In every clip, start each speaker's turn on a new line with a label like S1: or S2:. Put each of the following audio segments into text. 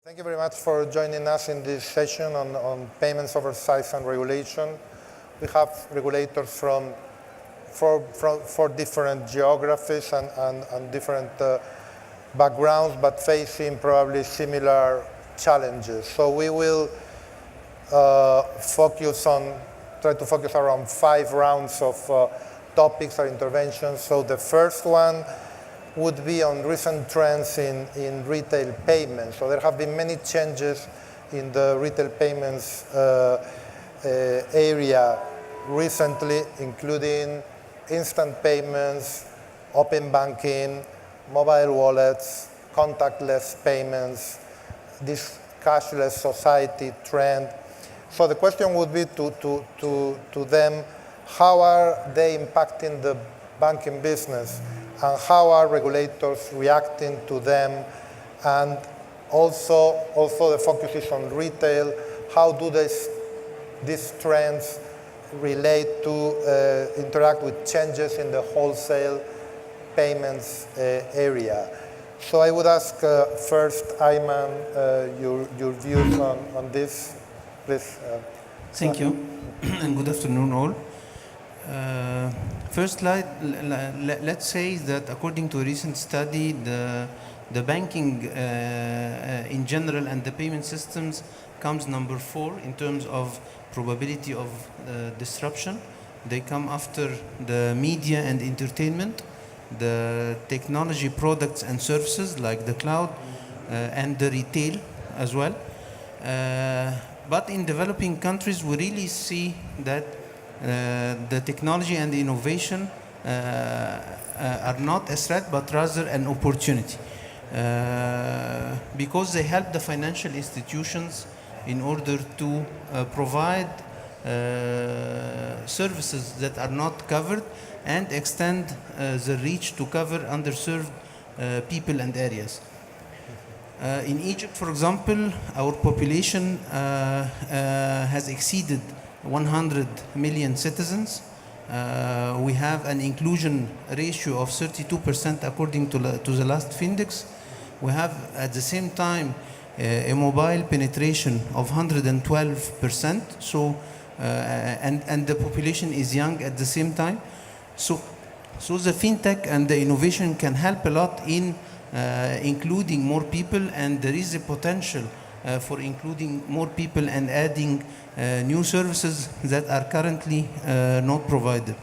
S1: Thank you very much for joining us in this session on payments oversight and regulation. We have regulators from four different geographies and different backgrounds, but facing probably similar challenges. So we will try to focus around 5 rounds of topics or interventions. So the first one would be on recent trends in retail payments. So there have been many changes in the retail payments area recently, including instant payments, open banking, mobile wallets, contactless payments, this cashless society trend. So the question would be to them, how are they impacting the banking business? And how are regulators reacting to them? And also the focus is on retail. How do these trends relate to interact with changes in the wholesale payments area? So I would ask first, Ayman, your views on this, please.
S2: Thank you, and good afternoon all. First, let's say that according to a recent study, the banking in general and the payment systems comes number 4 in terms of probability of disruption. They come after the media and entertainment, the technology products and services like the cloud, and the retail as well. But in developing countries, we really see that the technology and the innovation are not a threat, but rather an opportunity, because they help the financial institutions in order to provide services that are not covered and extend the reach to cover underserved people and areas. In Egypt, for example, our population has exceeded 100 million citizens. We have an inclusion ratio of 32% according to the last Findex. We have at the same time a mobile penetration of 112%. So and the population is young at the same time. So the fintech and the innovation can help a lot in including more people, and there is a potential for including more people and adding new services that are currently not provided.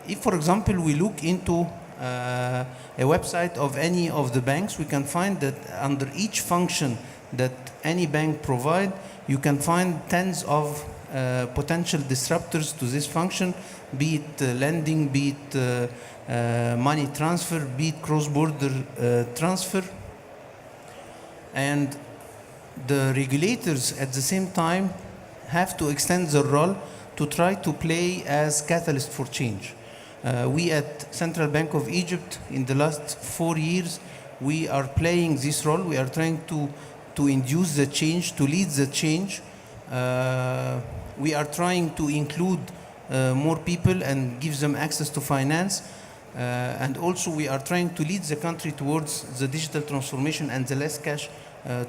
S2: If, for example, we look into a website of any of the banks, we can find that under each function that any bank provide, you can find tens of potential disruptors to this function, be it lending, be it money transfer, be it cross-border transfer. And the regulators at the same time have to extend their role to try to play as catalyst for change. We at Central Bank of Egypt, in the last 4 years, we are playing this role. We are trying to induce the change, to lead the change. We are trying to include more people and give them access to finance. And also we are trying to lead the country towards the digital transformation and the less cash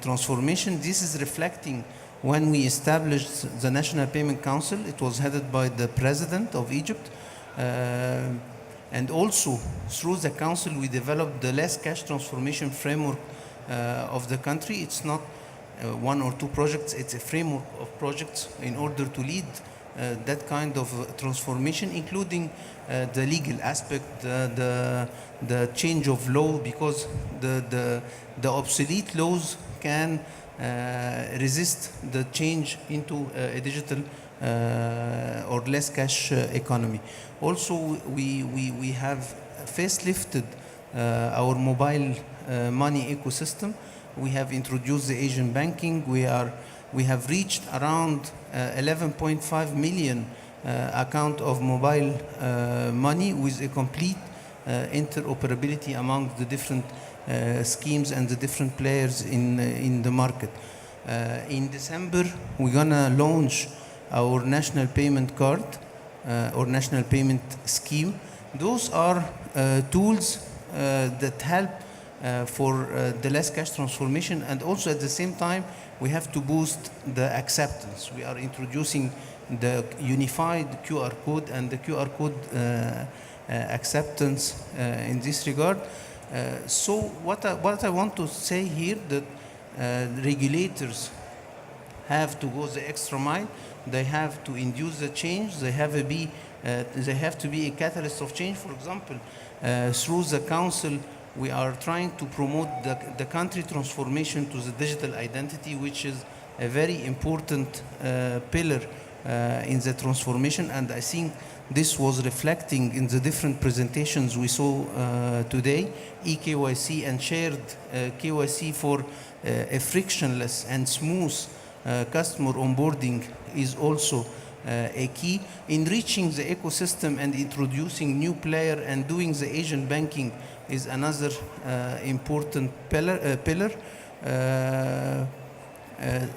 S2: transformation. This is reflecting when we established the National Payment Council. It was headed by the President of Egypt. And also through the council we developed the less cash transformation framework of the country. It's not 1 or 2 projects, it's a framework of projects in order to lead that kind of transformation, including the legal aspect, the change of law, because the obsolete laws can resist the change into a digital or less cash economy. Also, we have facelifted our mobile money ecosystem. We have introduced the Asian banking. We have reached around 11.5 million account of mobile money with a complete interoperability among the different schemes and the different players in the market. In December, we're gonna launch our national payment card or national payment scheme. Those are tools that help for the less cash transformation, and also at the same time we have to boost the acceptance. We are introducing the unified QR code and the QR code acceptance in this regard. So what I want to say here, that regulators have to go the extra mile. They have to induce the change. They have to be a catalyst of change. For example, through the council, we are trying to promote the country transformation to the digital identity, which is a very important pillar in the transformation. And I think this was reflecting in the different presentations we saw today. eKYC and shared KYC for a frictionless and smooth customer onboarding is also a key. Enriching the ecosystem and introducing new player and doing the agent banking is another important pillar.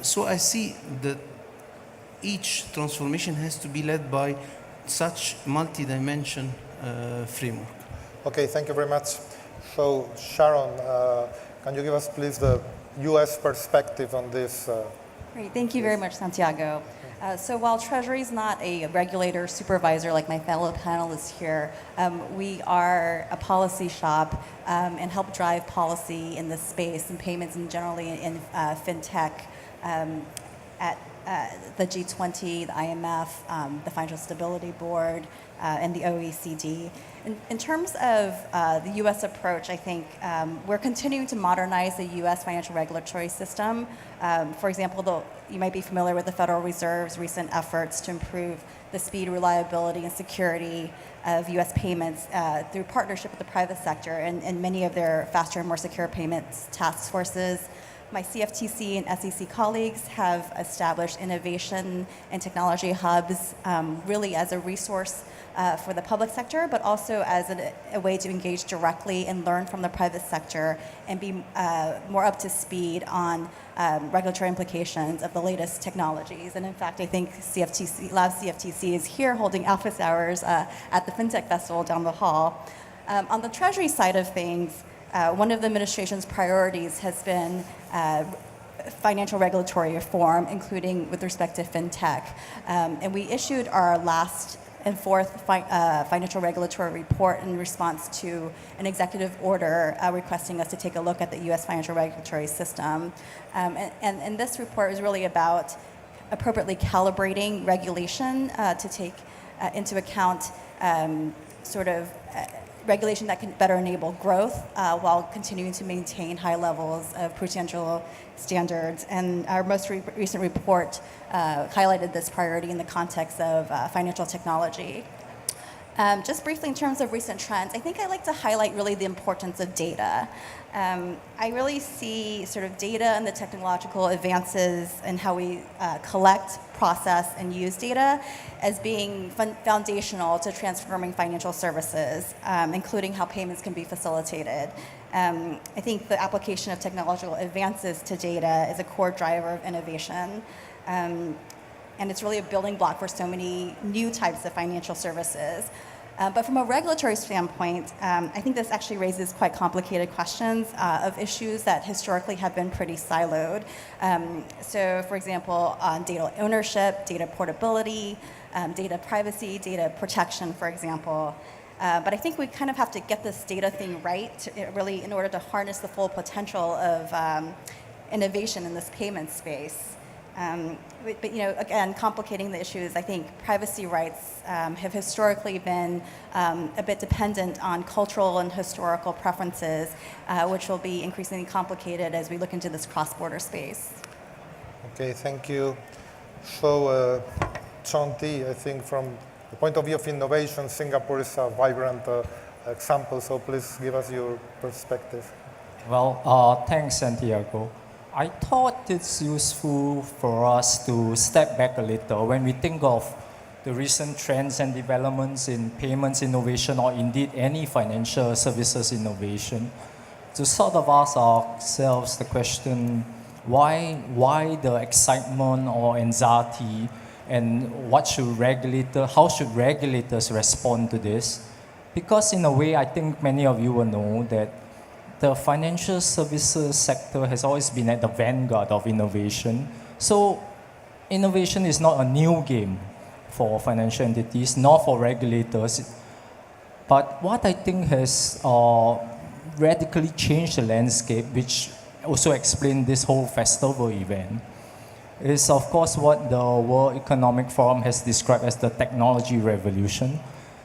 S2: So I see that each transformation has to be led by such multi-dimension framework.
S1: Okay, thank you very much. So Sharon, can you give us please the US perspective on this?
S3: Great, thank you very much, Santiago. So while Treasury is not a regulator supervisor like my fellow panelists here, we are a policy shop and help drive policy in this space and payments and generally in fintech at the G20, the IMF, the Financial Stability Board, and the OECD. In terms of the U.S. approach, I think we're continuing to modernize the U.S. financial regulatory system. For example, you might be familiar with the Federal Reserve's recent efforts to improve the speed, reliability, and security of U.S. payments through partnership with the private sector and many of their faster and more secure payments task forces. My CFTC and SEC colleagues have established innovation and technology hubs really as a resource for the public sector, but also as a way to engage directly and learn from the private sector and be more up to speed on regulatory implications of the latest technologies. And in fact, I think Lab CFTC is here holding office hours at the FinTech Festival down the hall. On the Treasury side of things, one of the administration's priorities has been financial regulatory reform, including with respect to fintech. And we issued our last and fourth financial regulatory report in response to an executive order requesting us to take a look at the U.S. financial regulatory system. And this report is really about appropriately calibrating regulation to take into account regulation that can better enable growth while continuing to maintain high levels of prudential standards. And our most recent report highlighted this priority in the context of financial technology. Just briefly in terms of recent trends, I think I'd like to highlight really the importance of data. I really see sort of data and the technological advances and how we collect, process, and use data as being foundational to transforming financial services, including how payments can be facilitated. I think the application of technological advances to data is a core driver of innovation. And it's really a building block for so many new types of financial services. But from a regulatory standpoint, I think this actually raises quite complicated questions of issues that historically have been pretty siloed. So, for example, on data ownership, data portability, data privacy, data protection, for example. But I think we kind of have to get this data thing right, really, in order to harness the full potential of innovation in this payment space. But again, complicating the issues, I think privacy rights have historically been a bit dependent on cultural and historical preferences, which will be increasingly complicated as we look into this cross-border space.
S1: Okay, thank you. So, Chong, I think from the point of view of innovation, Singapore is a vibrant example, so please give us your perspective.
S4: Well, thanks, Santiago. I thought it's useful for us to step back a little when we think of the recent trends and developments in payments innovation or indeed any financial services innovation, to sort of ask ourselves the question, why the excitement or anxiety, and how should regulators respond to this? Because in a way, I think many of you will know that the financial services sector has always been at the vanguard of innovation. So innovation is not a new game for financial entities, nor for regulators. But what I think has radically changed the landscape, which also explained this whole festival event, is of course what the World Economic Forum has described as the technology revolution.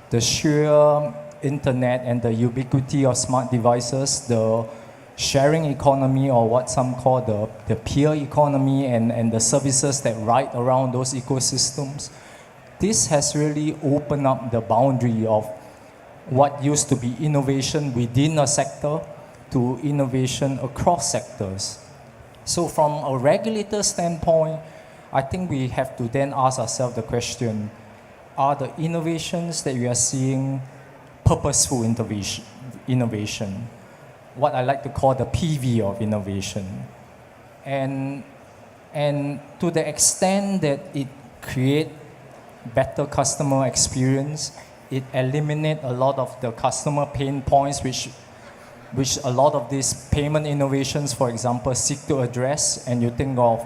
S4: The sheer internet and the ubiquity of smart devices, the sharing economy, or what some call the peer economy, and the services that ride around those ecosystems. This has really opened up the boundary of what used to be innovation within a sector to innovation across sectors. So from a regulator standpoint, I think we have to then ask ourselves the question, are the innovations that we are seeing purposeful innovation, what I like to call the PV of innovation? And to the extent that it creates better customer experience, it eliminates a lot of the customer pain points which a lot of these payment innovations, for example, seek to address. And you think of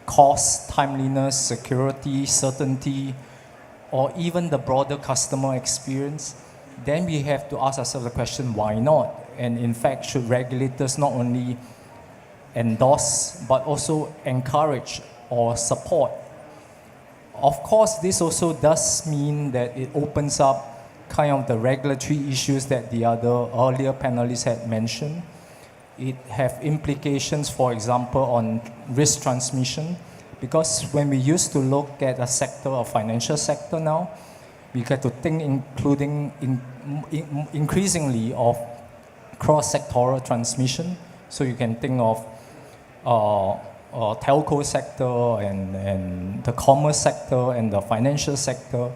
S4: cost, timeliness, security, certainty, or even the broader customer experience, then we have to ask ourselves the question, why not? And in fact, should regulators not only endorse, but also encourage or support? Of course, this also does mean that it opens up kind of the regulatory issues that the other earlier panelists had mentioned. It have implications, for example, on risk transmission, because when we used to look at a sector, a financial sector now, we get to think increasingly of cross-sectoral transmission. So you can think of telco sector and the commerce sector and the financial sector.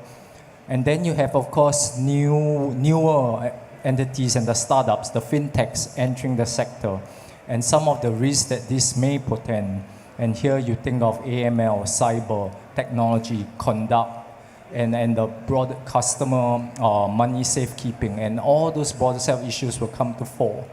S4: And then you have, of course, newer entities and the startups, the fintechs entering the sector, and some of the risks that this may portend. And here you think of AML, cyber, technology, conduct, and the broader customer money safekeeping, and all those broader set of issues will come to fore.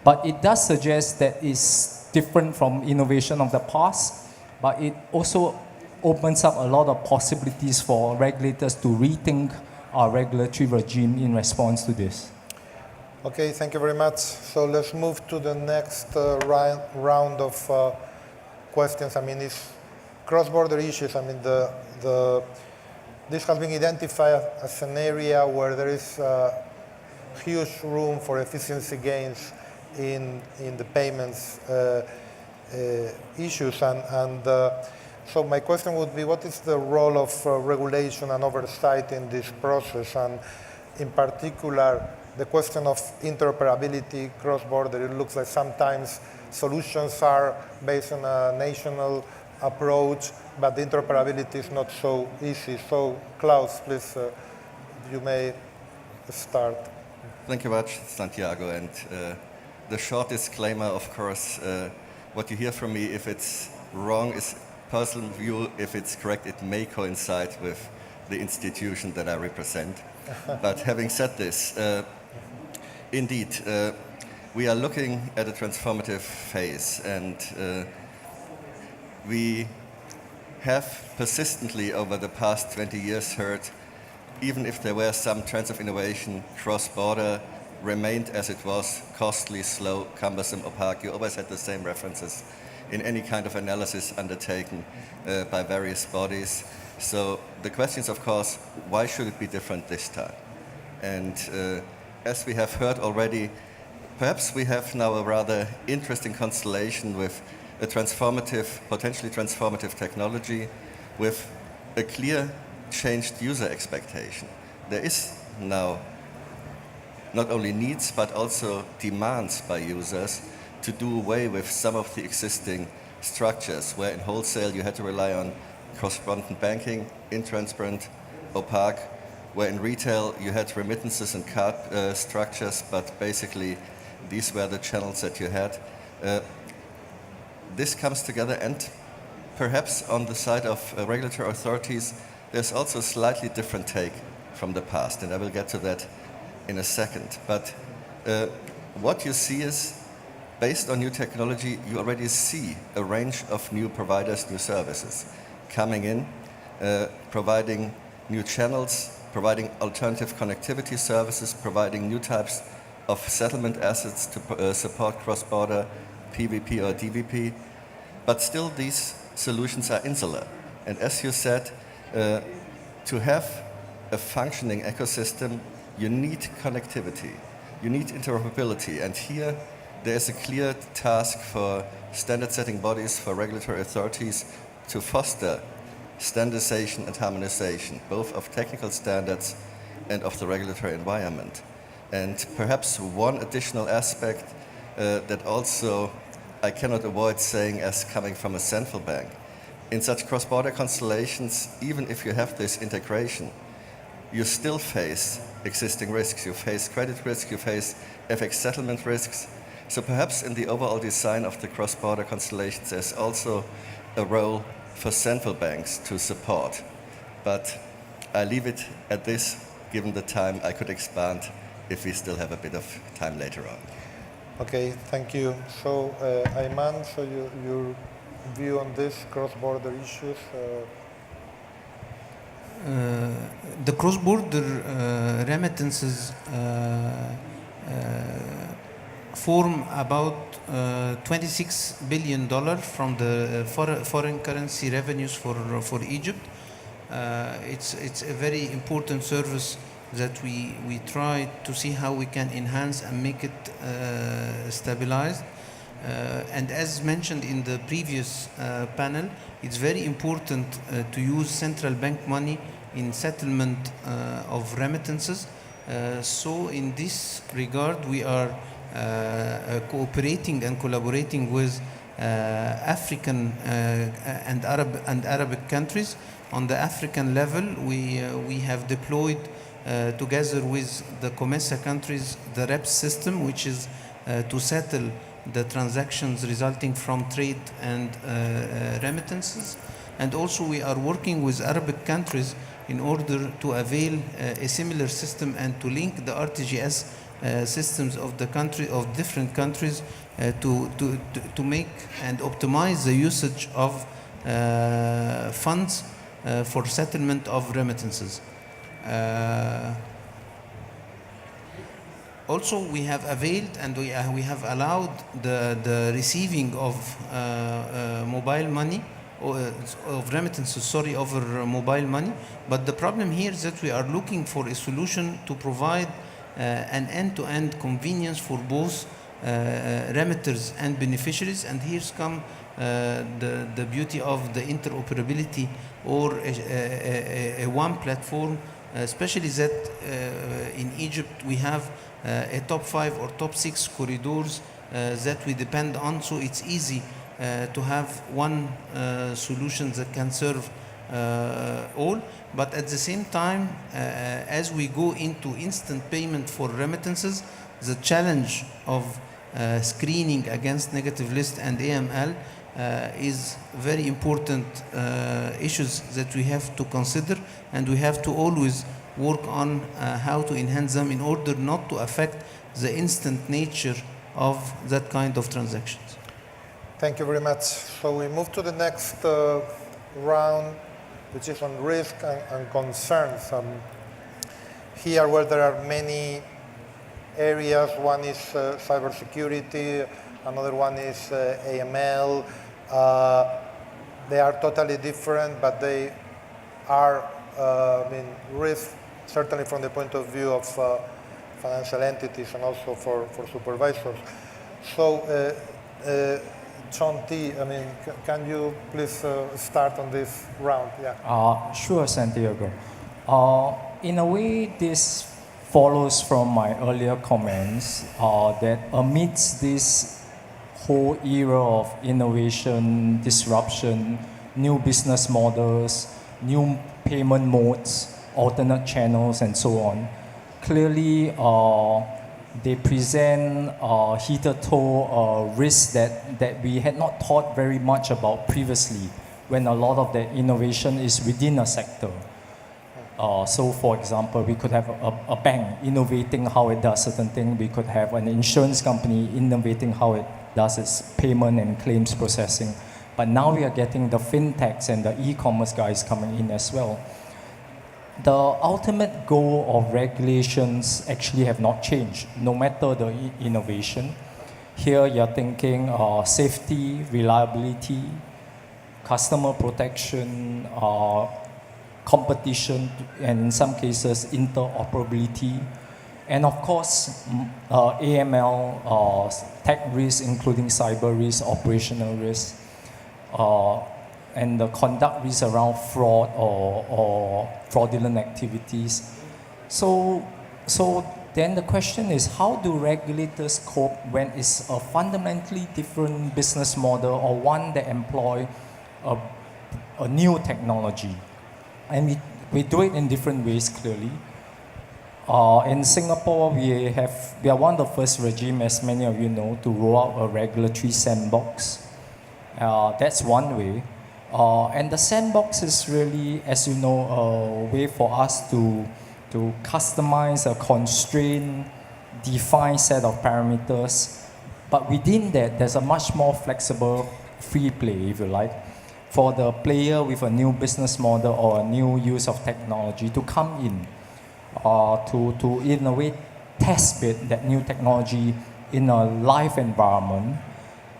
S4: But it does suggest that it's different from innovation of the past, but it also opens up a lot of possibilities for regulators to rethink our regulatory regime in response to this.
S1: Okay, thank you very much. So let's move to the next round of questions. I mean, it's cross-border issues. I mean, this has been identified as an area where there is huge room for efficiency gains in the payments issues. So my question would be, what is the role of regulation and oversight in this process? And in particular, the question of interoperability cross-border. It looks like sometimes solutions are based on a national approach, but the interoperability is not so easy. So Klaus, please, you may start.
S5: Thank you very much, Santiago. And the short disclaimer, of course, what you hear from me, if it's wrong, is personal view. If it's correct, it may coincide with the institution that I represent. But having said this, indeed, we are looking at a transformative phase, and we have persistently over the past 20 years heard, even if there were some trends of innovation, cross-border remained as it was, costly, slow, cumbersome, opaque. You always had the same references in any kind of analysis undertaken by various bodies. So the question is, of course, why should it be different this time? And as we have heard already, perhaps we have now a rather interesting constellation with a transformative, potentially transformative technology with a clear changed user expectation. There is now not only needs but also demands by users to do away with some of the existing structures where in wholesale you had to rely on correspondent banking, intransparent, opaque, where in retail you had remittances and card structures, but basically these were the channels that you had. This comes together, and perhaps on the side of regulatory authorities, there's also a slightly different take from the past, and I will get to that in a second. But what you see is based on new technology, you already see a range of new providers, new services coming in, providing new channels, providing alternative connectivity services, providing new types of settlement assets to support cross-border PVP or DVP. But still, these solutions are insular. And as you said, to have a functioning ecosystem, you need connectivity, you need interoperability. And here, there is a clear task for standard-setting bodies, for regulatory authorities to foster standardization and harmonization, both of technical standards and of the regulatory environment. And perhaps one additional aspect that also I cannot avoid saying as coming from a central bank. In such cross-border constellations, even if you have this integration, you still face existing risks. You face credit risk, you face FX settlement risks. So perhaps in the overall design of the cross-border constellations, there's also a role for central banks to support. But I leave it at this, given the time. I could expand if we still have a bit of time later on.
S1: Okay, thank you. So, Ayman, so your view on this cross-border issues?
S2: The cross-border remittances form about $26 billion from the foreign currency revenues for Egypt. It's a very important service that we try to see how we can enhance and make it stabilized. And as mentioned in the previous panel, it's very important to use central bank money in settlement of remittances. So in this regard, we are cooperating and collaborating with African and Arabic countries. On the African level, we have deployed together with the COMESA countries the REPS system, which is to settle the transactions resulting from trade and remittances. And also we are working with Arabic countries in order to avail a similar system and to link the RTGS systems of different countries to make and optimize the usage of funds for settlement of remittances. Also, we have availed and we have allowed the receiving of mobile money, of remittances, over mobile money. But the problem here is that we are looking for a solution to provide an end-to-end convenience for both remitters and beneficiaries. And here's come the beauty of the interoperability or a one platform, especially that in Egypt we have a top 5 or top 6 corridors that we depend on, so it's easy to have one solution that can serve all. But at the same time, as we go into instant payment for remittances, the challenge of screening against negative list and AML is very important issues that we have to consider, and we have to always work on how to enhance them in order not to affect the instant nature of that kind of transactions.
S1: Thank you very much. So we move to the next round, which is on risk and concerns. Here where there are many areas, one is cybersecurity, another one is AML. They are totally different, but they are risk, certainly from the point of view of financial entities and also for supervisors. So, Chong, can you please start on this round? Yeah.
S4: Sure, Santiago. In a way, this follows from my earlier comments that amidst this whole era of innovation, disruption, new business models, new payment modes, alternate channels, and so on, clearly they present hitherto risks that we had not thought very much about previously when a lot of the innovation is within a sector. So for example, we could have a bank innovating how it does certain things. We could have an insurance company innovating how it does its payment and claims processing. But now we are getting the fintechs and the e-commerce guys coming in as well. The ultimate goal of regulations actually have not changed, no matter the innovation. Here you're thinking safety, reliability, customer protection, competition, and in some cases interoperability, and of course AML, tech risk, including cyber risk, operational risk, and the conduct risk around fraud or fraudulent activities. So then the question is, how do regulators cope when it's a fundamentally different business model or one that employ a new technology? And we do it in different ways, clearly. In Singapore, we are one of the first regime, as many of you know, to roll out a regulatory sandbox. That's one way. And the sandbox is really, as you know, a way for us to customize a constrained, defined set of parameters. But within that, there's a much more flexible free play, if you like, for the player with a new business model or a new use of technology to come in, to in a way test bit that new technology in a live environment,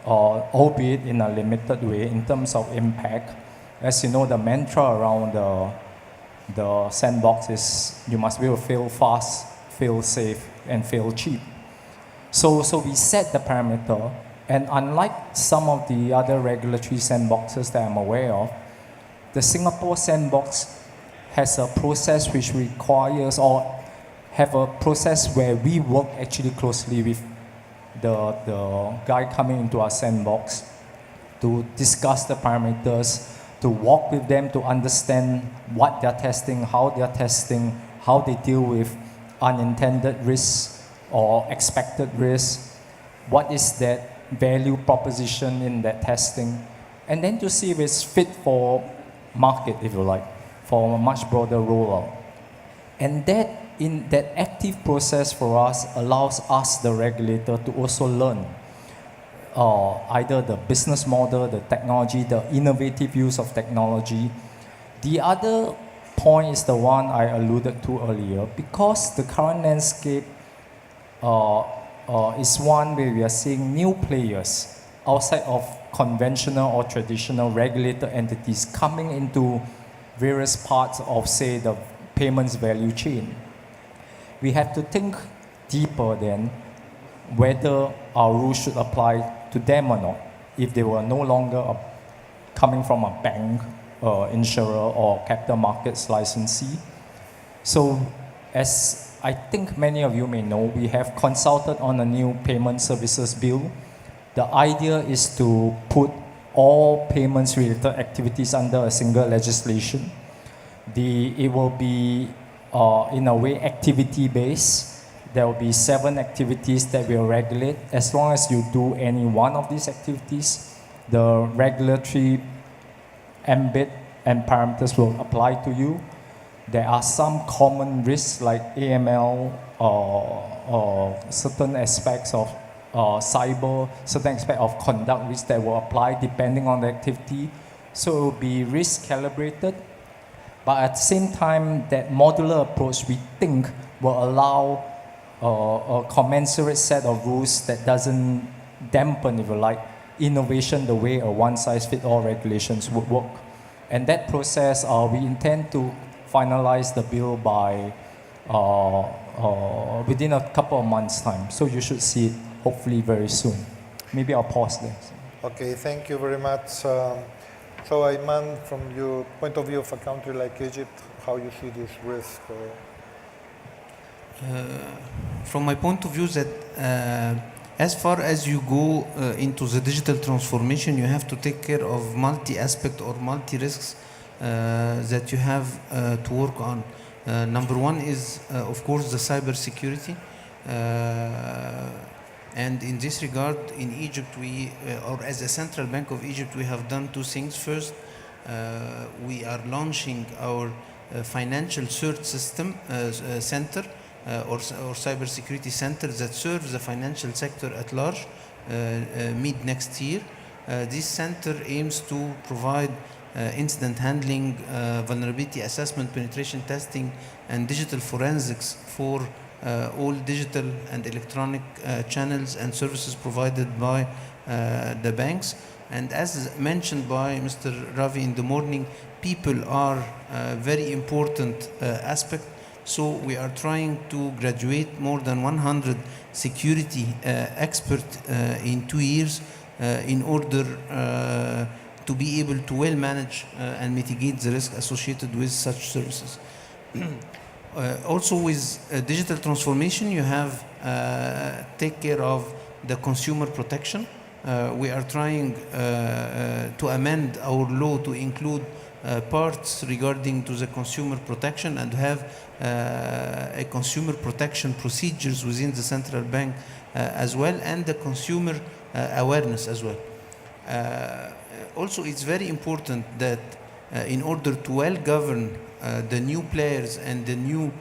S4: albeit in a limited way in terms of impact. As you know, the mantra around the sandbox is you must be able to fail fast, fail safe, and fail cheap. So we set the parameter, and unlike some of the other regulatory sandboxes that I'm aware of, the Singapore sandbox has a process which requires, or have a process where we work actually closely with the guy coming into our sandbox to discuss the parameters, to walk with them to understand what they're testing, how they deal with unintended risks or expected risks, what is that value proposition in that testing, and then to see if it's fit for market, if you like, for a much broader rollout. And that, in that active process for us, allows us, the regulator, to also learn either the business model, the technology, the innovative use of technology. The other point is the one I alluded to earlier. Because the current landscape is one where we are seeing new players outside of conventional or traditional regulated entities coming into various parts of, say, the payments value chain. We have to think deeper then whether our rules should apply to them or not, if they were no longer coming from a bank, insurer, or capital markets licensee. So, as I think many of you may know, we have consulted on a new payment services bill. The idea is to put all payments related activities under a single legislation. It will be, in a way, activity based. There will be 7 activities that will regulate. As long as you do any one of these activities, the regulatory ambit and parameters will apply to you. There are some common risks like AML, or certain aspects of cyber, certain aspects of conduct risk that will apply depending on the activity. So it will be risk calibrated, but at the same time, that modular approach, we think, will allow a commensurate set of rules that doesn't dampen, if you like, innovation the way a one-size-fits-all regulations would work. And that process, we intend to finalize the bill by within a couple of months' time. So you should see it hopefully very soon. Maybe I'll pause there.
S1: Okay, thank you very much. So Ayman, from your point of view of a country like Egypt, how you see this risk?
S2: From my point of view, that as far as you go into the digital transformation, you have to take care of multi-aspect or multi-risks that you have to work on. Number one is, of course, the cyber security. And in this regard, in Egypt, or as a Central Bank of Egypt, we have done 2 things. First, we are launching our financial search system center, or cybersecurity center that serves the financial sector at large mid next year. This center aims to provide incident handling, vulnerability assessment, penetration testing, and digital forensics for all digital and electronic channels and services provided by the banks. And as mentioned by Mr. Ravi in the morning, people are a very important aspect. So we are trying to graduate more than 100 security experts in 2 years in order to be able to well manage and mitigate the risk associated with such services. Also with digital transformation, you have take care of the consumer protection. We are trying to amend our law to include parts regarding to the consumer protection and have a consumer protection procedures within the central bank as well, and the consumer awareness as well. Also, it's very important that in order to well govern the new players and the new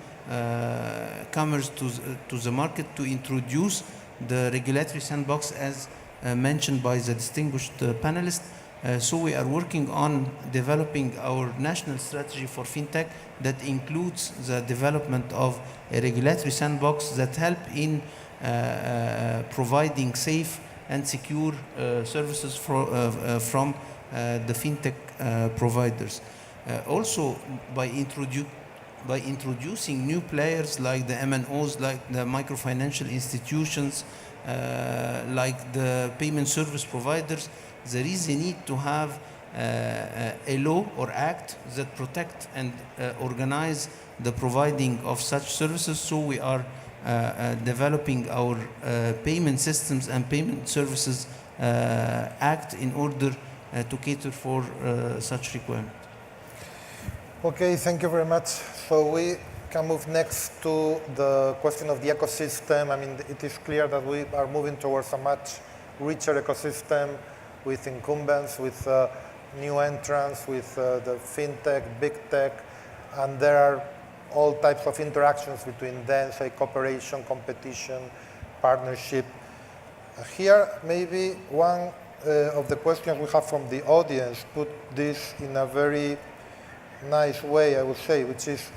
S2: comers to the market, to introduce the regulatory sandbox as mentioned by the distinguished panelists. So we are working on developing our national strategy for fintech that includes the development of a regulatory sandbox that help in providing safe and secure services from the fintech providers. Also, by introducing new players like the MNOs, like the microfinancial institutions, like the payment service providers, there is a need to have a law or act that protect and organize the providing of such services. So we are developing our payment systems and payment services act in order to cater for such requirement.
S1: Okay, thank you very much. So we can move next to the question of the ecosystem. I mean, it is clear that we are moving towards a much richer ecosystem with incumbents, with new entrants, with the fintech, big tech, and there are all types of interactions between them, say cooperation, competition, partnership. Here, maybe one of the questions we have from the audience put this in a very nice way, I would say, which is,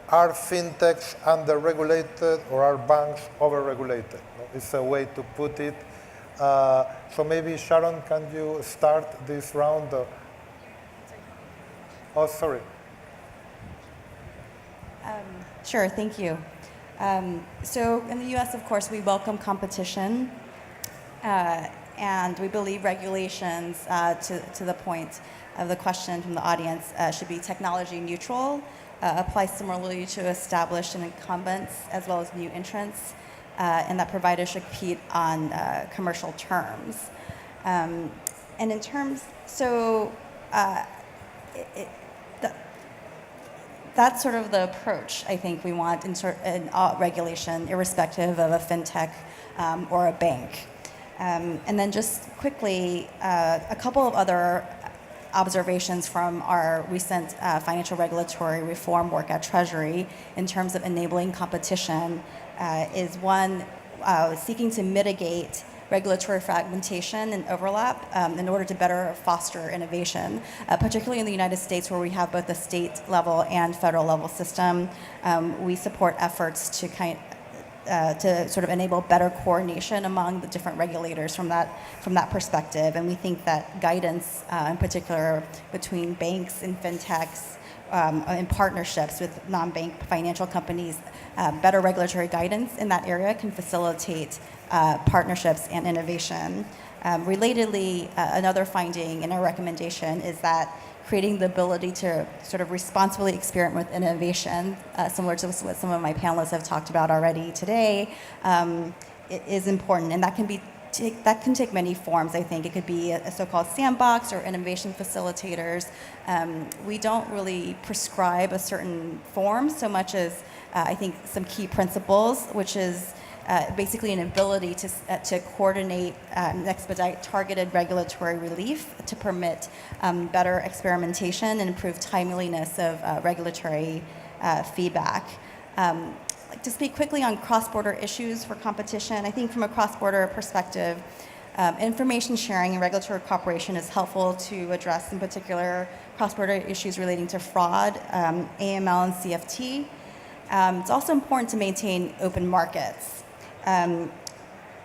S1: are fintechs under-regulated or are banks over-regulated? It's a way to put it. So maybe Sharon, can you start this round? Oh, sorry.
S3: Sure, thank you. So in the US, of course, we welcome competition, and we believe regulations, to the point of the question from the audience, should be technology neutral, apply similarly to established and incumbents as well as new entrants, and that providers should compete on commercial terms. And in terms, so that's sort of the approach I think we want in regulation, irrespective of a fintech or a bank. And then just quickly, a couple of other observations from our recent financial regulatory reform work at Treasury in terms of enabling competition is one, seeking to mitigate regulatory fragmentation and overlap in order to better foster innovation, particularly in the United States where we have both the state level and federal level system. We support efforts to to sort of enable better coordination among the different regulators from that perspective. And we think that guidance, in particular between banks and fintechs, in partnerships with non-bank financial companies, better regulatory guidance in that area can facilitate partnerships and innovation. Relatedly, another finding in our recommendation is that creating the ability to sort of responsibly experiment with innovation, similar to what some of my panelists have talked about already today, it is important, and that can take many forms, I think. It could be a so-called sandbox or innovation facilitators. We don't really prescribe a certain form so much as, I think, some key principles, which is basically an ability to coordinate and expedite targeted regulatory relief to permit better experimentation and improve timeliness of regulatory feedback. like to speak quickly on cross-border issues for competition. I think from a cross-border perspective, information sharing and regulatory cooperation is helpful to address, in particular, cross-border issues relating to fraud, AML, and CFT. It's also important to maintain open markets.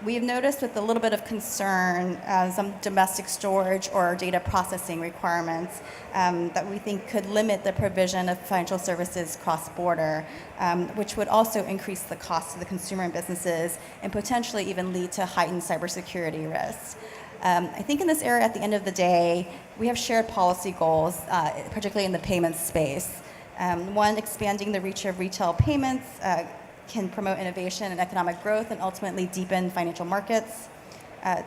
S3: We have noticed with a little bit of concern some domestic storage or data processing requirements that we think could limit the provision of financial services cross-border, which would also increase the cost to the consumer and businesses and potentially even lead to heightened cybersecurity risks. I think in this area, at the end of the day, we have shared policy goals, particularly in the payments space. One, expanding the reach of retail payments can promote innovation and economic growth and ultimately deepen financial markets.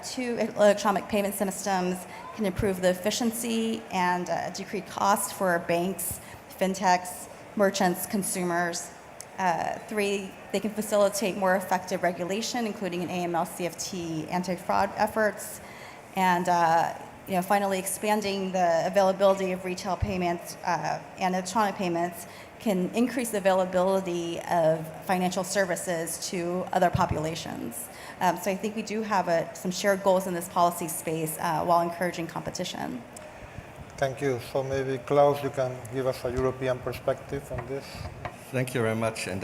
S3: Two, electronic payment systems can improve the efficiency and decrease cost for banks, fintechs, merchants, consumers. Three, they can facilitate more effective regulation, including an AML, CFT, anti-fraud efforts. And finally, expanding the availability of retail payments and electronic payments can increase the availability of financial services to other populations. So I think we do have some shared goals in this policy space while encouraging competition.
S1: Thank you. So maybe Klaus, you can give us a European perspective on this.
S5: Thank you very much. And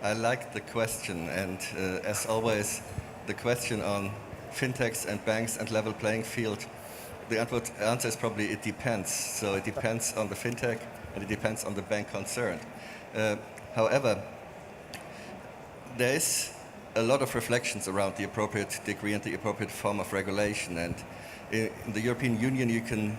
S5: I like the question. And as always, the question on fintechs and banks and level playing field, the answer is probably it depends. So it depends on the fintech and it depends on the bank concerned. However, there is a lot of reflections around the appropriate degree and the appropriate form of regulation. And in the European Union, you can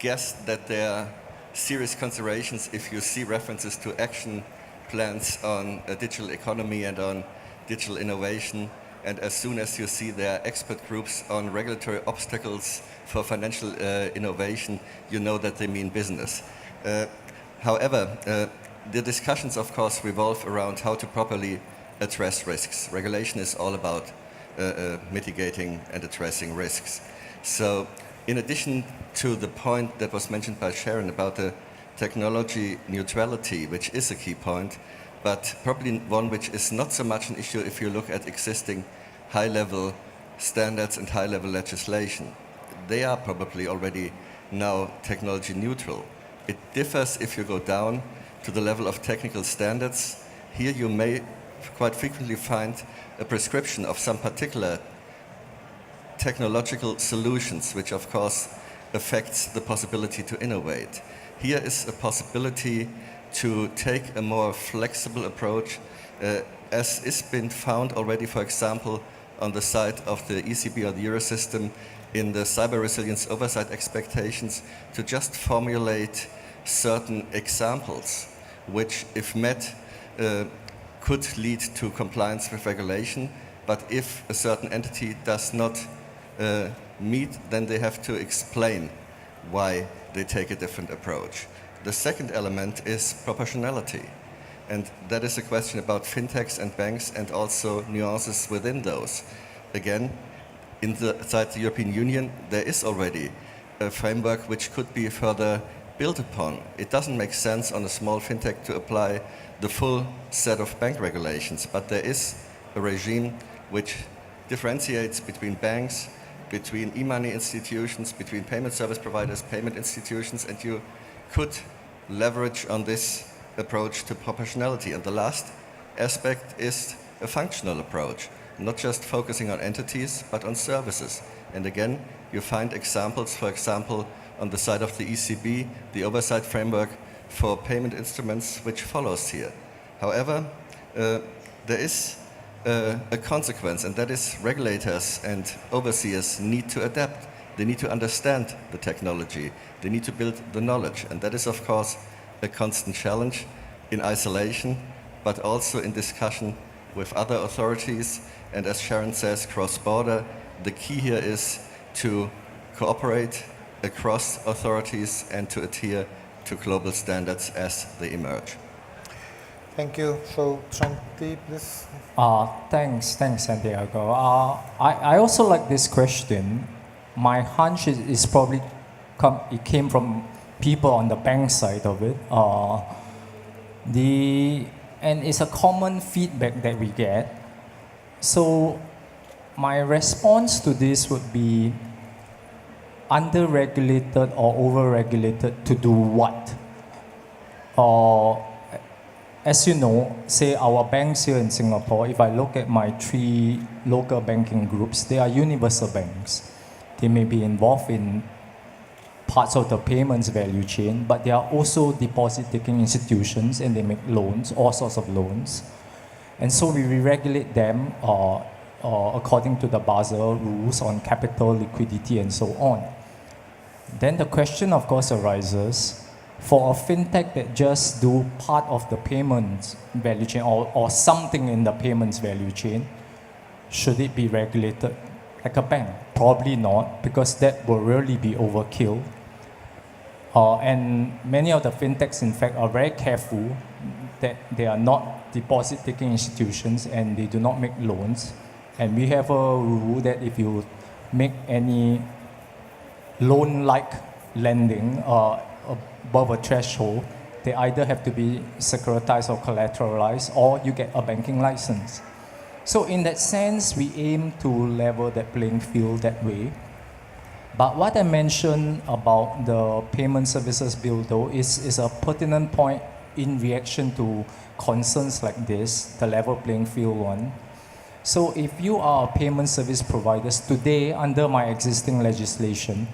S5: guess that there are serious considerations if you see references to action plans on a digital economy and on digital innovation. And as soon as you see there are expert groups on regulatory obstacles for financial innovation, you know that they mean business. However, the discussions, of course, revolve around how to properly address risks. Regulation is all about mitigating and addressing risks. So in addition to the point that was mentioned by Sharon about the technology neutrality, which is a key point, but probably one which is not so much an issue if you look at existing high-level standards and high-level legislation. They are probably already now technology neutral. It differs if you go down to the level of technical standards. Here you may quite frequently find a prescription of some particular technological solutions, which of course affects the possibility to innovate. Here is a possibility to take a more flexible approach, as is been found already, for example, on the side of the ECB or the Eurosystem in the cyber resilience oversight expectations, to just formulate certain examples which, if met, could lead to compliance with regulation, but if a certain entity does not meet, then they have to explain why they take a different approach. The second element is proportionality, and that is a question about fintechs and banks and also nuances within those. Again, inside the European Union, there is already a framework which could be further built upon. It doesn't make sense on a small fintech to apply the full set of bank regulations, but there is a regime which differentiates between banks, between e-money institutions, between payment service providers, payment institutions, and you could leverage on this approach to proportionality. And the last aspect is a functional approach, not just focusing on entities, but on services. And again, you find examples, for example, on the side of the ECB, the Oversight framework for payment instruments, which follows here. However, there is a consequence, and that is regulators and overseers need to adapt. They need to understand the technology. They need to build the knowledge. And that is, of course, a constant challenge in isolation, but also in discussion with other authorities. And as Sharon says, cross-border, the key here is to cooperate across authorities and to adhere to global standards as they emerge.
S1: Thank you. So, Chong, please.
S4: Thanks, Santiago. I also like this question. My hunch is probably it came from people on the bank side of it. And it's a common feedback that we get. So my response to this would be under-regulated or over-regulated to do what? As you know, say our banks here in Singapore, if I look at my 3 local banking groups, they are universal banks. They may be involved in parts of the payments value chain, but they are also deposit-taking institutions and they make loans, all sorts of loans. And so we regulate them according to the Basel rules on capital, liquidity, and so on. Then the question, of course, arises, for a fintech that just do part of the payments value chain or something in the payments value chain, should it be regulated like a bank? Probably not, because that will really be overkill. And many of the fintechs, in fact, are very careful that they are not deposit-taking institutions and they do not make loans. And we have a rule that if you make any loan-like lending above a threshold, they either have to be securitized or collateralized, or you get a banking license. So in that sense, we aim to level that playing field that way. But what I mentioned about the payment services bill, though, is a pertinent point in reaction to concerns like this, the level playing field one. So if you are a payment service provider today, under my existing legislation,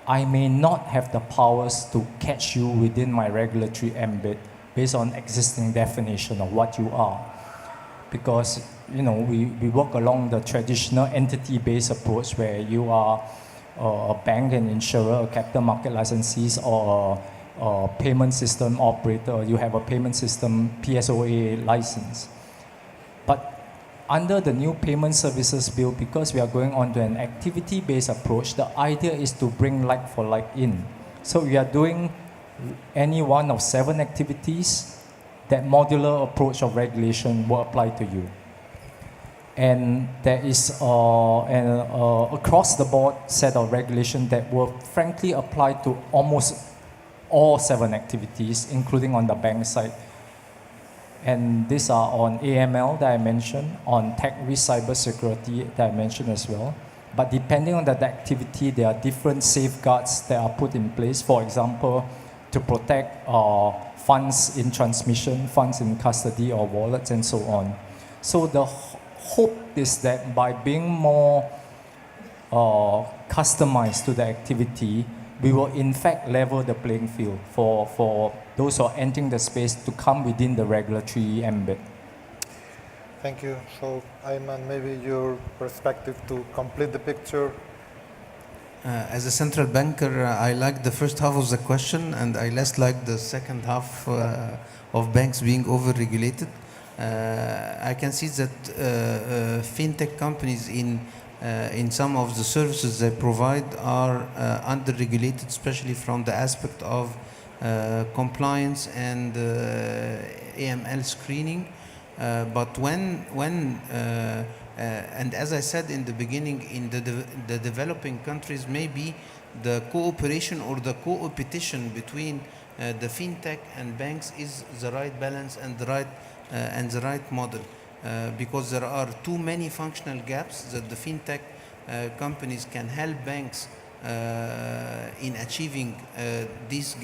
S4: I may not have the powers to catch you within my regulatory ambit based on existing definition of what you are. Because, you know, we work along the traditional entity-based approach where you are a bank and insurer, a capital market licensees, or a payment system operator. You have a payment system PSOA license. But under the new payment services bill, because we are going on to an activity-based approach, the idea is to bring like for like in. So we are doing any one of 7 activities, that modular approach of regulation will apply to you. And there is an across-the-board set of regulation that will frankly apply to almost all 7 activities, including on the bank side. And these are on AML that I mentioned, on tech risk, cyber security that I mentioned as well. But depending on that activity, there are different safeguards that are put in place. For example, to protect funds in transmission, funds in custody or wallets and so on. So the hope is that by being more customized to the activity, we will in fact level the playing field for those who are entering the space to come within the regulatory ambit.
S1: Thank you. So, Ayman, maybe your perspective to complete the picture.
S2: As a central banker, I like the first half of the question, and I less like the second half of banks being over-regulated. I can see that fintech companies in some of the services they provide are under-regulated, especially from the aspect of compliance and AML screening. But and as I said in the beginning, in the developing countries, maybe the cooperation or the co-opetition between the fintech and banks is the right balance and the right model. Because there are too many functional gaps that the fintech companies can help banks in achieving these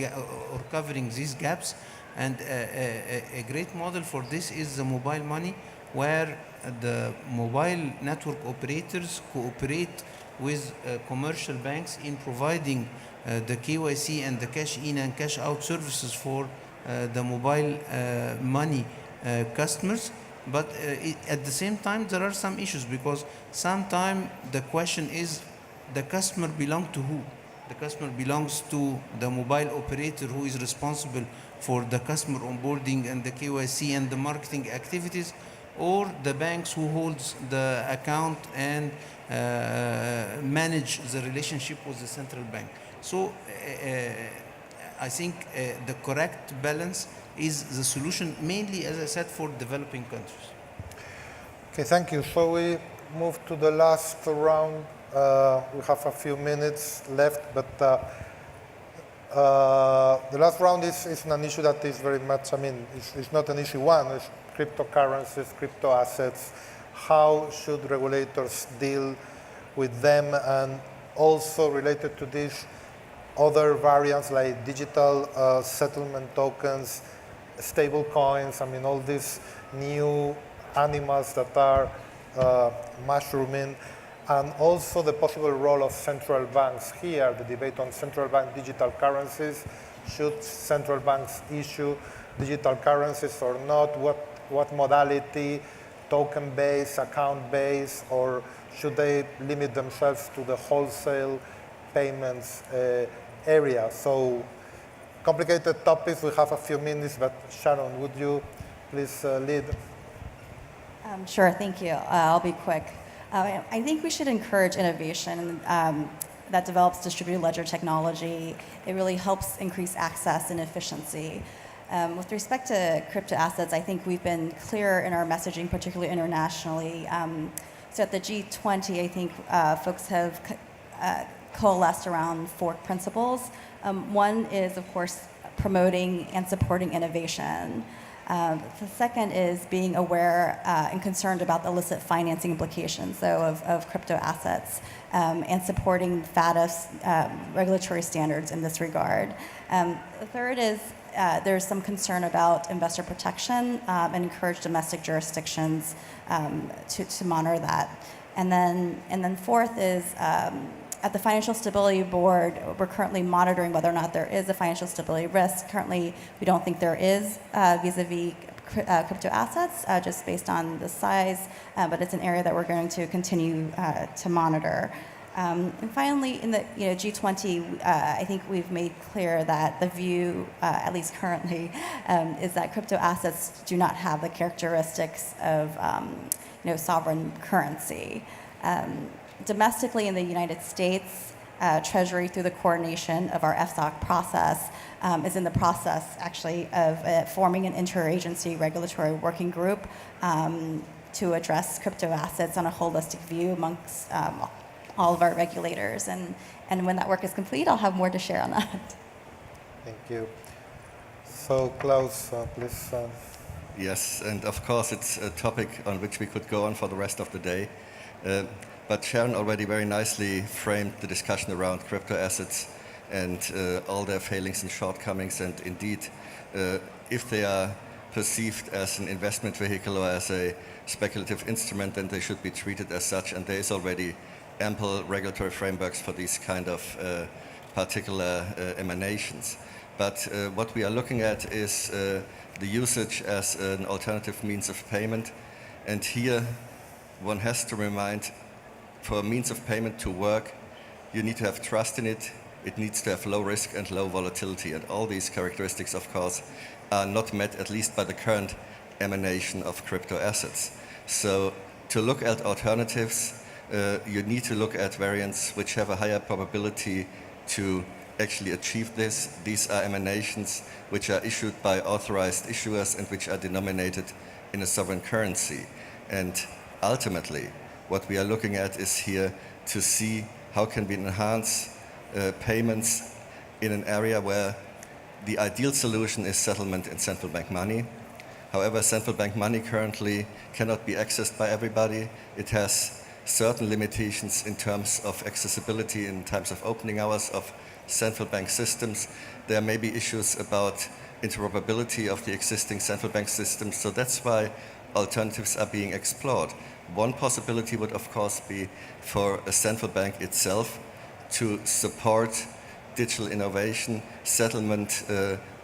S2: or covering these gaps. And a great model for this is the mobile money, where the mobile network operators cooperate with commercial banks in providing the KYC and the cash in and cash out services for the mobile money customers. But at the same time, there are some issues, because sometimes the question is, the customer belongs to who? The customer belongs to the mobile operator who is responsible for the customer onboarding and the KYC and the marketing activities, or the banks who holds the account and manage the relationship with the central bank. So I think the correct balance is the solution, mainly, as I said, for developing countries.
S1: Okay, thank you. So we move to the last round. We have a few minutes left, but the last round is an issue that is very much, I mean, it's not an issue one, it's cryptocurrencies, crypto assets. How should regulators deal with them? And also related to this, other variants like digital settlement tokens, stable coins, I mean, all these new animals that are mushrooming, and also the possible role of central banks here, the debate on central bank digital currencies. Should central banks issue digital currencies or not? What modality, token-based, account-based, or should they limit themselves to the wholesale payments area? So complicated topics, we have a few minutes, but Sharon, would you please lead?
S3: Sure, thank you. I'll be quick. I think we should encourage innovation that develops distributed ledger technology. It really helps increase access and efficiency. With respect to crypto assets, I think we've been clear in our messaging, particularly internationally. So at the G20, I think folks have coalesced around 4 principles. One is, of course, promoting and supporting innovation. The second is being aware and concerned about the illicit financing implications, of crypto assets, and supporting FATF's regulatory standards in this regard. The third is there's some concern about investor protection and encourage domestic jurisdictions to monitor that. And then fourth is at the Financial Stability Board, we're currently monitoring whether or not there is a financial stability risk. Currently, we don't think there is vis-a-vis crypto assets, just based on the size, but it's an area that we're going to continue to monitor. And finally, in the G20, I think we've made clear that the view, at least currently, is that crypto assets do not have the characteristics of sovereign currency. Domestically in the United States, Treasury, through the coordination of our FSOC process, is in the process, actually, of forming an interagency regulatory working group to address crypto assets on a holistic view amongst all of our regulators. And when that work is complete, I'll have more to share on that.
S1: Thank you. So, Klaus, please.
S5: Yes, and of course it's a topic on which we could go on for the rest of the day. But Sharon already very nicely framed the discussion around crypto assets and all their failings and shortcomings. And indeed, if they are perceived as an investment vehicle or as a speculative instrument, then they should be treated as such. And there is already ample regulatory frameworks for these kind of particular emanations. But what we are looking at is the usage as an alternative means of payment. And here one has to remind, for a means of payment to work, you need to have trust in it. It needs to have low risk and low volatility. And all these characteristics, of course, are not met, at least by the current emanation of crypto assets. So to look at alternatives, you need to look at variants which have a higher probability to actually achieve this. These are emanations which are issued by authorized issuers and which are denominated in a sovereign currency. And ultimately, what we are looking at is here to see how can we enhance payments in an area where the ideal solution is settlement in central bank money. However, central bank money currently cannot be accessed by everybody. It has certain limitations in terms of accessibility, in terms of opening hours of central bank systems. There may be issues about interoperability of the existing central bank systems. So that's why alternatives are being explored. One possibility would, of course, be for a central bank itself to support digital innovation, settlement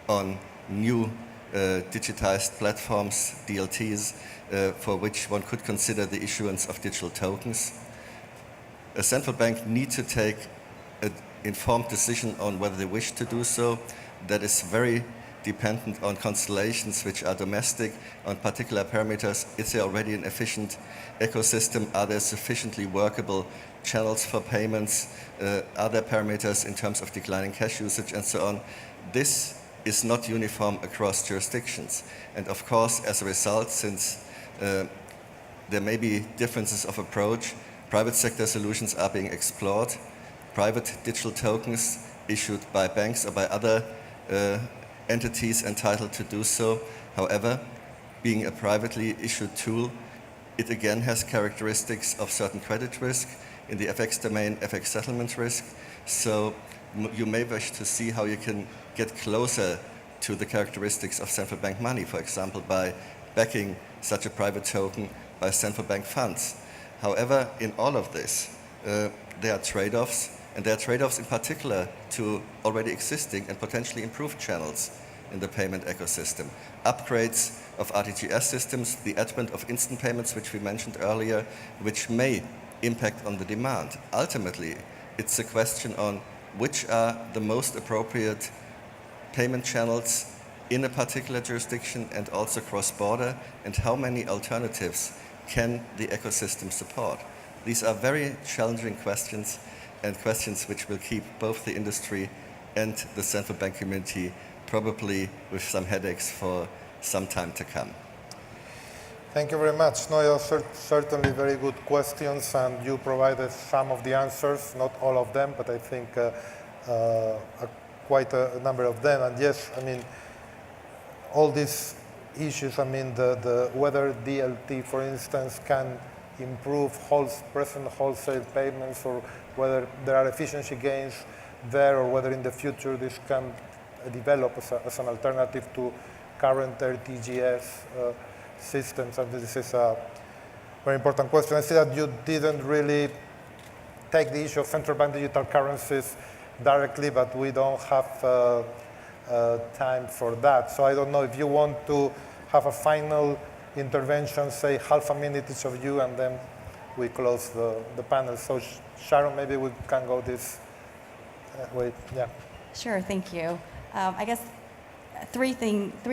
S5: on new digitized platforms, DLTs, for which one could consider the issuance of digital tokens. A central bank needs to take an informed decision on whether they wish to do so. That is very dependent on constellations which are domestic, on particular parameters. Is there already an efficient ecosystem? Are there sufficiently workable channels for payments? Are there parameters in terms of declining cash usage and so on? This is not uniform across jurisdictions. And of course, as a result, since there may be differences of approach, private sector solutions are being explored. Private digital tokens issued by banks or by other entities entitled to do so. However, being a privately issued tool, it again has characteristics of certain credit risk. In the FX domain, FX settlement risk. So you may wish to see how you can get closer to the characteristics of central bank money, for example, by backing such a private token by central bank funds. However, in all of this, there are trade-offs, and there are trade-offs in particular to already existing and potentially improved channels in the payment ecosystem. Upgrades of RTGS systems, the advent of instant payments, which we mentioned earlier, which may impact on the demand. Ultimately, it's a question on which are the most appropriate payment channels in a particular jurisdiction and also cross-border, and how many alternatives can the ecosystem support. These are very challenging questions, and questions which will keep both the industry and the central bank community probably with some headaches for some time to come.
S1: Thank you very much. No, you're certainly very good questions, and you provided some of the answers, not all of them, but I think quite a number of them. And yes, I mean, all these issues, I mean, whether DLT, for instance, can improve present wholesale payments, or whether there are efficiency gains there, or whether in the future this can develop as an alternative to current RTGS systems. And this is a very important question. I see that you didn't really take the issue of central bank digital currencies directly, but we don't have time for that. So I don't know if you want to have a final intervention, say half a minute each of you, and then we close the panel. So Sharon, maybe we can go this way. Yeah.
S3: Sure, thank you. I guess three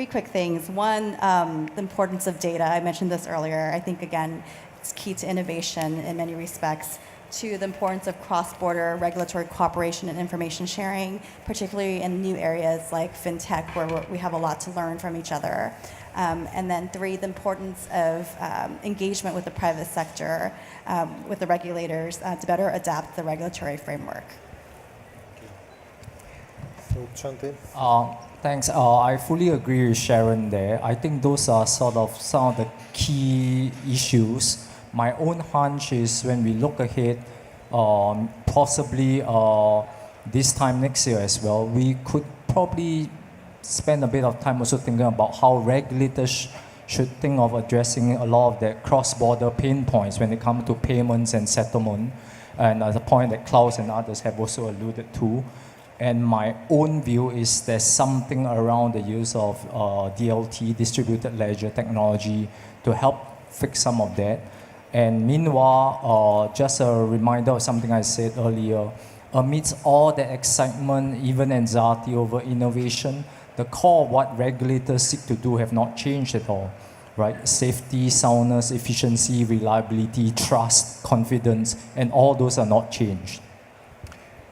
S3: quick things. One, the importance of data. I mentioned this earlier. I think, again, it's key to innovation in many respects. Two, the importance of cross-border regulatory cooperation and information sharing, particularly in new areas like fintech, where we have a lot to learn from each other. And then three, the importance of engagement with the private sector, with the regulators, to better adapt the regulatory framework.
S1: So, Chanti?
S4: Thanks. I fully agree with Sharon there. I think those are sort of some of the key issues. My own hunch is when we look ahead, possibly this time next year as well, we could probably spend a bit of time also thinking about how regulators should think of addressing a lot of the cross-border pain points when it comes to payments and settlement, and the point that Klaus and others have also alluded to. And my own view is there's something around the use of DLT, distributed ledger technology, to help fix some of that. And meanwhile, just a reminder of something I said earlier, amidst all the excitement, even anxiety over innovation, the core of what regulators seek to do have not changed at all, right? Safety, soundness, efficiency, reliability, trust, confidence, and all those are not changed.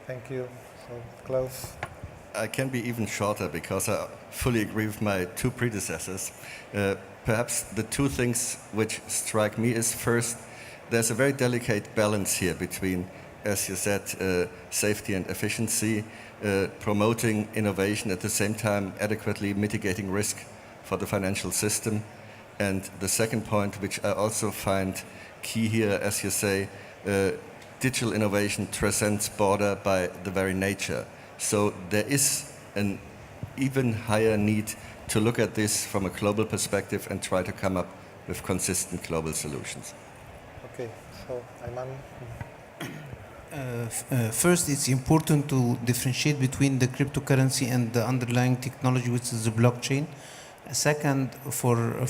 S1: Thank you. So, Klaus?
S5: I can be even shorter because I fully agree with my two predecessors. Perhaps the two things which strike me is, first, there's a very delicate balance here between, as you said, safety and efficiency, promoting innovation at the same time adequately mitigating risk for the financial system. And the second point, which I also find key here, as you say, digital innovation transcends border by the very nature. So there is an even higher need to look at this from a global perspective and try to come up with consistent global solutions.
S1: Okay, so Ayman.
S2: First, it's important to differentiate between the cryptocurrency and the underlying technology, which is the blockchain. Second, for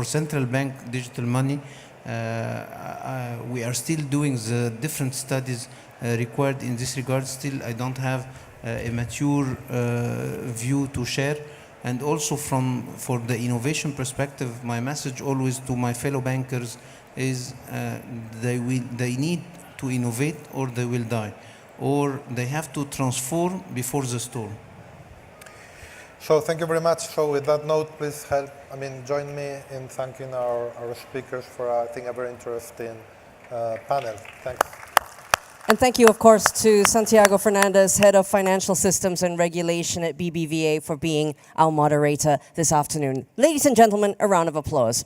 S2: central bank digital money, we are still doing the different studies required in this regard. Still, I don't have a mature view to share. And also for the innovation perspective, my message always to my fellow bankers is they need to innovate or they will die, or they have to transform before the storm.
S1: So thank you very much. So with that note, please join me in thanking our speakers for, I think, a very interesting panel. Thanks.
S6: And thank you, of course, to Santiago Fernandez, Head of Financial Systems and Regulation at BBVA, for being our moderator this afternoon. Ladies and gentlemen, a round of applause.